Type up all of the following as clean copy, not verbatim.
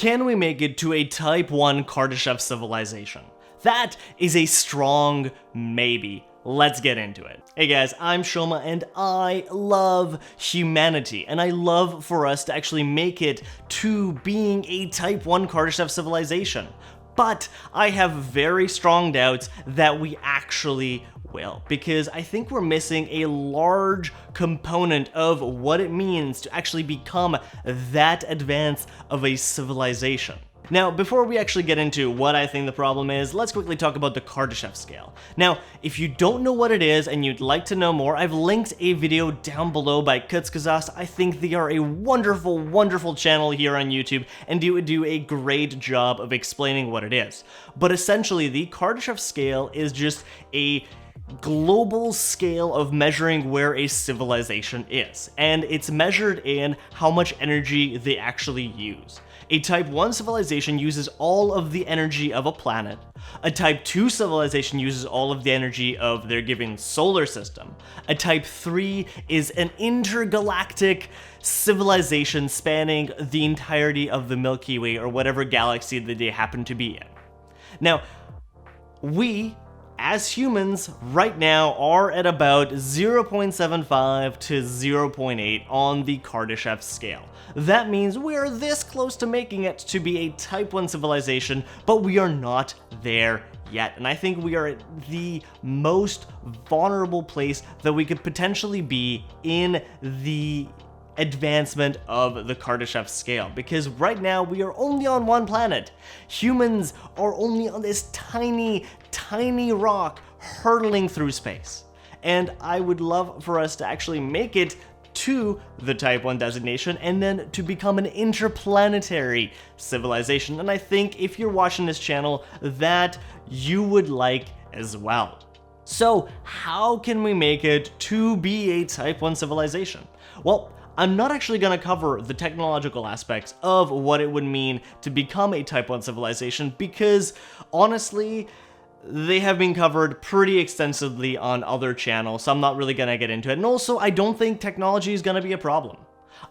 Can we make it to a Type 1 Kardashev civilization? That is a strong maybe. Let's get into it. Hey guys, I'm Shoma and I love humanity, and I love for us to actually make it to being a Type 1 Kardashev civilization. But I have very strong doubts that we actually will, because I think we're missing a large component of what it means to actually become that advanced of a civilization. Now, before we actually get into what I think the problem is, let's quickly talk about the Kardashev Scale. Now, if you don't know what it is and you'd like to know more, I've linked a video down below by Kutskazas. I think they are a wonderful, wonderful channel here on YouTube and do a great job of explaining what it is. But essentially, the Kardashev Scale is just a global scale of measuring where a civilization is, and it's measured in how much energy they actually use. A Type 1 civilization uses all of the energy of a planet. A Type 2 civilization uses all of the energy of their given solar system. A Type 3 is an intergalactic civilization spanning the entirety of the Milky Way or whatever galaxy that they happen to be in. Now, we as humans right now are at about 0.75 to 0.8 on the Kardashev scale. That means we are this close to making it to be a Type 1 civilization, but we are not there yet. And I think we are at the most vulnerable place that we could potentially be in the advancement of the Kardashev scale, because right now we are only on one planet. Humans are only on this tiny rock hurtling through space. And I would love for us to actually make it to the Type 1 designation and then to become an interplanetary civilization. And I think if you're watching this channel, that you would like as well. So how can we make it to be a Type 1 civilization? Well, I'm not actually going to cover the technological aspects of what it would mean to become a Type 1 civilization, because honestly, they have been covered pretty extensively on other channels, so I'm not really going to get into it. And also, I don't think technology is going to be a problem.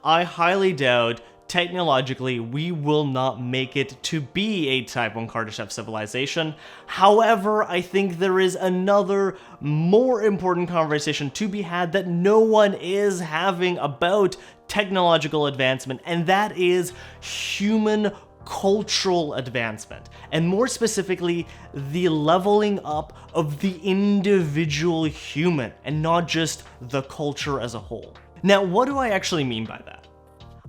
I highly doubt technologically we will not make it to be a Type 1 Kardashev civilization. However, I think there is another more important conversation to be had that no one is having about technological advancement, and that is human cultural advancement, and more specifically, the leveling up of the individual human and not just the culture as a whole. Now, what do I actually mean by that?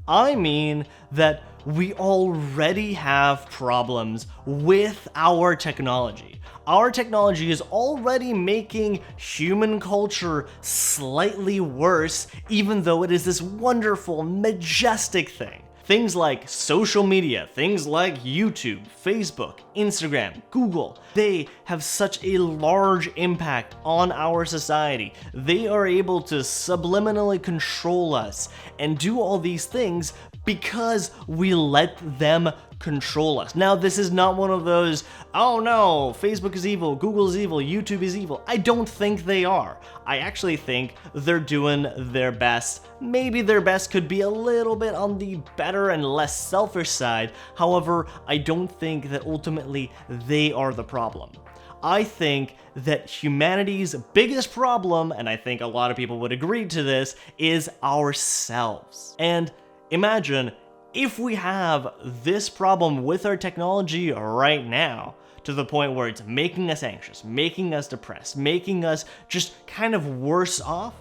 I mean that we already have problems with our technology. Our technology is already making human culture slightly worse, even though it is this wonderful, majestic thing. Things like social media, things like YouTube, Facebook, Instagram, Google, they have such a large impact on our society. They are able to subliminally control us and do all these things because we let them control us. Now, this is not one of those, oh no, Facebook is evil, Google is evil, YouTube is evil. I don't think they are. I actually think they're doing their best. Maybe their best could be a little bit on the better and less selfish side. However, I don't think that ultimately they are the problem. I think that humanity's biggest problem, and I think a lot of people would agree to this, is ourselves. And imagine if we have this problem with our technology right now, to the point where it's making us anxious, making us depressed, making us just kind of worse off.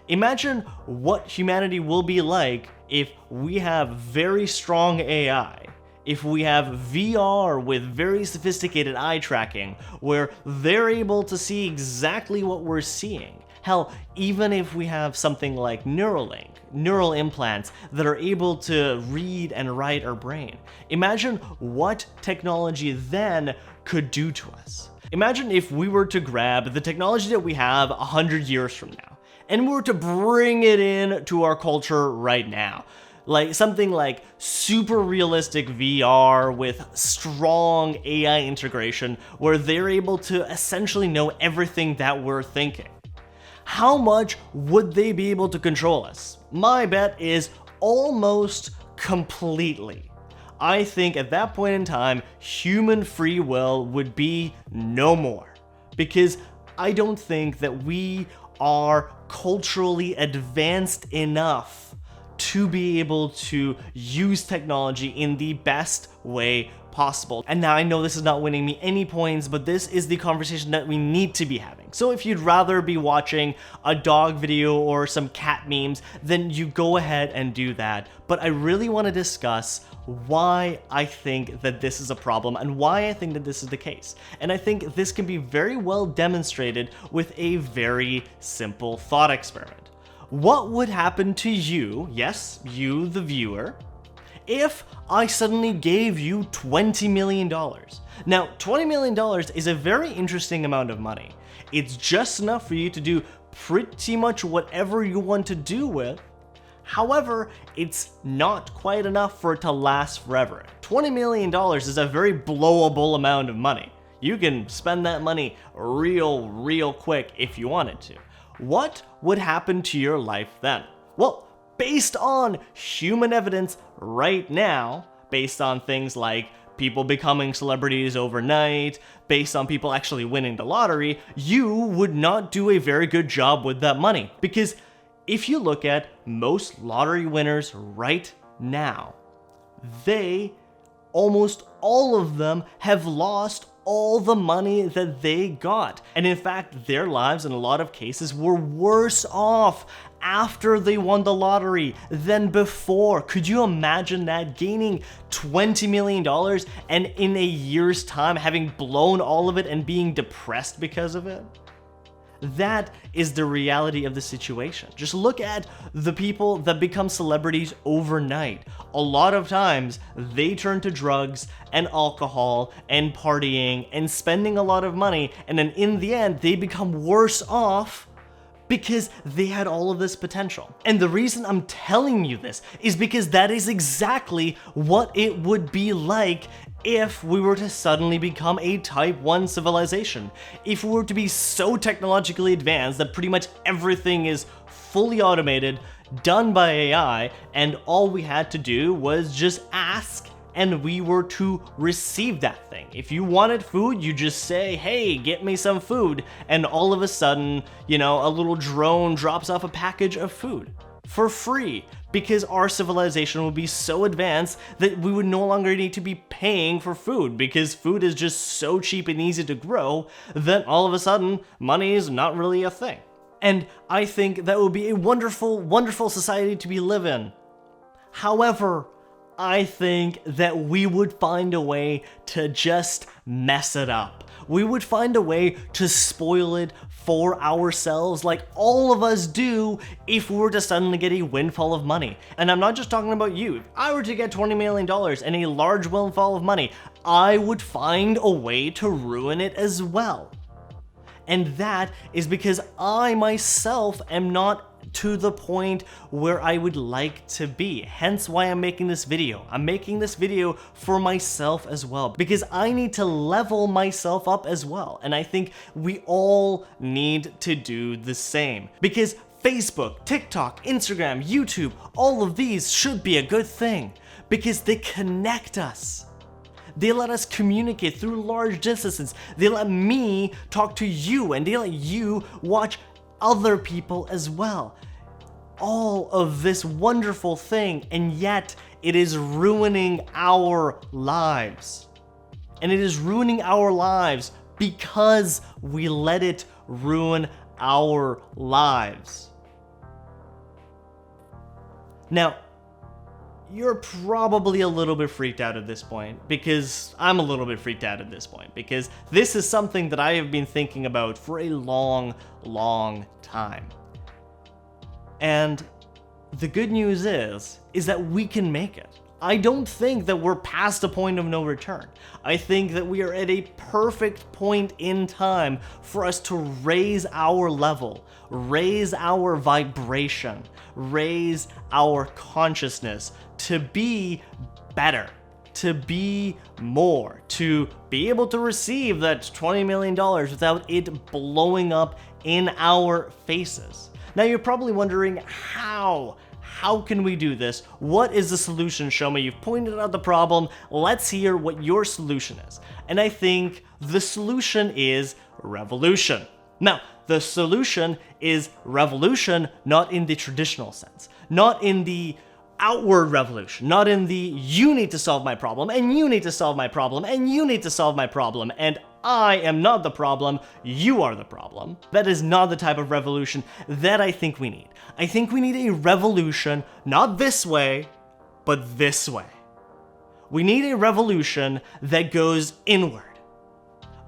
Imagine what humanity will be like if we have very strong AI, if we have VR with very sophisticated eye tracking, where they're able to see exactly what we're seeing. Hell, even if we have something like Neuralink, neural implants that are able to read and write our brain. Imagine what technology then could do to us. Imagine if we were to grab the technology that we have 100 years from now, and we were to bring it in to our culture right now. Like something like super realistic VR with strong AI integration, where they're able to essentially know everything that we're thinking. How much would they be able to control us? My bet is almost completely. I think at that point in time, human free will would be no more. Because I don't think that we are culturally advanced enough to be able to use technology in the best way possible. And now I know this is not winning me any points, but this is the conversation that we need to be having. So if you'd rather be watching a dog video or some cat memes, then you go ahead and do that. But I really want to discuss why I think that this is a problem and why I think that this is the case. And I think this can be very well demonstrated with a very simple thought experiment. What would happen to you, yes, you the viewer, if I suddenly gave you $20 million? Now, $20 million is a very interesting amount of money. It's just enough for you to do pretty much whatever you want to do with. However, it's not quite enough for it to last forever. $20 million is a very blowable amount of money. You can spend that money real quick if you wanted to. What would happen to your life then? Well, based on human evidence right now, based on things like people becoming celebrities overnight, based on people actually winning the lottery, you would not do a very good job with that money. Because if you look at most lottery winners right now, almost all of them have lost all the money that they got. And in fact, their lives in a lot of cases were worse off after they won the lottery than before. Could you imagine that? Gaining $20 million and in a year's time having blown all of it and being depressed because of it? That is the reality of the situation. Just look at the people that become celebrities overnight. A lot of times, they turn to drugs and alcohol and partying and spending a lot of money, and then in the end, they become worse off because they had all of this potential. And the reason I'm telling you this is because that is exactly what it would be like if we were to suddenly become a type 1 civilization. If we were to be so technologically advanced that pretty much everything is fully automated, done by AI, and all we had to do was just ask and we were to receive that thing. If you wanted food, you just say, hey, get me some food, and all of a sudden, a little drone drops off a package of food for free, because our civilization would be so advanced that we would no longer need to be paying for food, because food is just so cheap and easy to grow that all of a sudden money is not really a thing. And I think that would be a wonderful society to be live in. However, I think that we would find a way to just mess it up. We would find a way to spoil it for ourselves like all of us do if we were to suddenly get a windfall of money. And I'm not just talking about you. If I were to get $20 million and a large windfall of money, I would find a way to ruin it as well. And that is because I myself am not to the point where I would like to be. Hence why I'm making this video. I'm making this video for myself as well, because I need to level myself up as well. And I think we all need to do the same, because Facebook, TikTok, Instagram, YouTube, all of these should be a good thing because they connect us. They let us communicate through large distances. They let me talk to you, and they let you watch other people as well. All of this wonderful thing, and yet it is ruining our lives. And it is ruining our lives because we let it ruin our lives. Now, you're probably a little bit freaked out at this point, because I'm a little bit freaked out at this point, because this is something that I have been thinking about for a long time. And the good news is that we can make it. I don't think that we're past a point of no return. I think that we are at a perfect point in time for us to raise our level, raise our vibration, raise our consciousness to be better, to be more, to be able to receive that $20 million without it blowing up in our faces. Now you're probably wondering, how How can we do this? What is the solution? Show me. You've pointed out the problem. Let's hear what your solution is. And I think the solution is revolution. Now, the solution is revolution, not in the traditional sense, not in the outward revolution, not in the you need to solve my problem, and you need to solve my problem, and you need to solve my problem, and I am not the problem, you are the problem. That is not the type of revolution that I think we need. I think we need a revolution, not this way, but this way. We need a revolution that goes inward.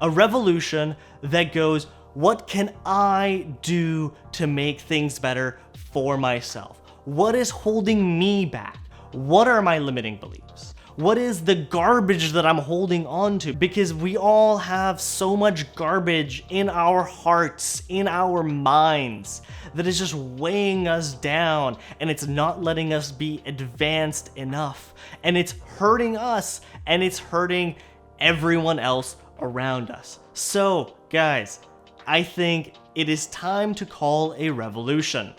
A revolution that goes, what can I do to make things better for myself? What is holding me back? What are my limiting beliefs? What is the garbage that I'm holding on to? Because we all have so much garbage in our hearts, in our minds, that is just weighing us down, and it's not letting us be advanced enough. And it's hurting us, and it's hurting everyone else around us. So, guys, I think it is time to call a revolution.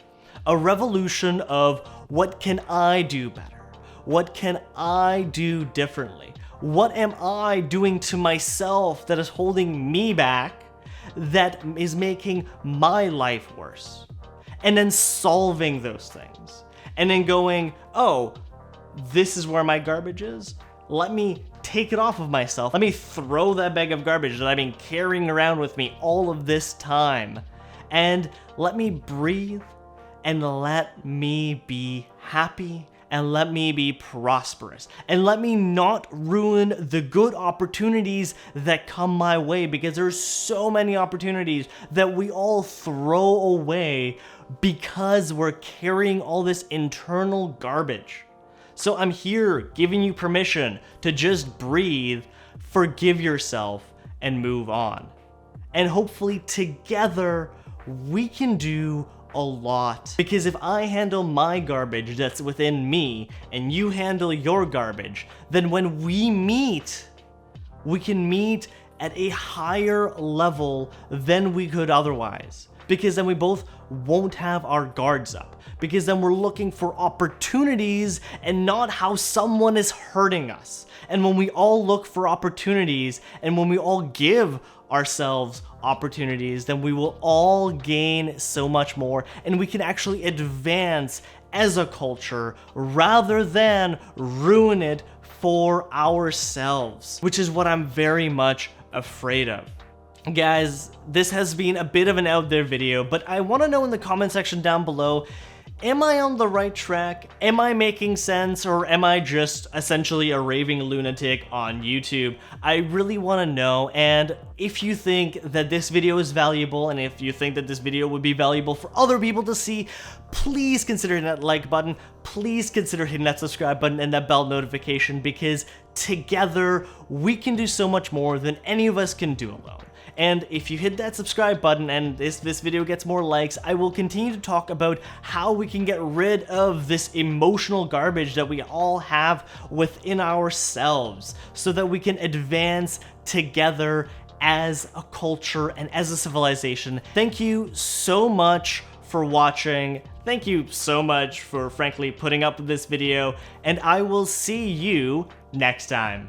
A revolution of what can I do better? What can I do differently? What am I doing to myself that is holding me back, that is making my life worse? And then solving those things. And then going, oh, this is where my garbage is? Let me take it off of myself. Let me throw that bag of garbage that I've been carrying around with me all of this time. And let me breathe, and let me be happy, and let me be prosperous, and let me not ruin the good opportunities that come my way, because there's so many opportunities that we all throw away because we're carrying all this internal garbage. So I'm here giving you permission to just breathe, forgive yourself, and move on. And hopefully together we can do a lot. Because if I handle my garbage that's within me and you handle your garbage, then when we meet, we can meet at a higher level than we could otherwise. Because then we both won't have our guards up. Because then we're looking for opportunities and not how someone is hurting us. And when we all look for opportunities and when we all give ourselves opportunities, then we will all gain so much more, and we can actually advance as a culture rather than ruin it for ourselves, which is what I'm very much afraid of. Guys, this has been a bit of an out there video, but I want to know in the comment section down below, am I on the right track? Am I making sense, or am I just essentially a raving lunatic on YouTube? I really want to know, and if you think that this video is valuable, and if you think that this video would be valuable for other people to see, please consider hitting that like button, please consider hitting that subscribe button and that bell notification, because together we can do so much more than any of us can do alone. And if you hit that subscribe button and this video gets more likes, I will continue to talk about how we can get rid of this emotional garbage that we all have within ourselves so that we can advance together as a culture and as a civilization. Thank you so much for watching. Thank you so much for frankly putting up with this video, and I will see you next time.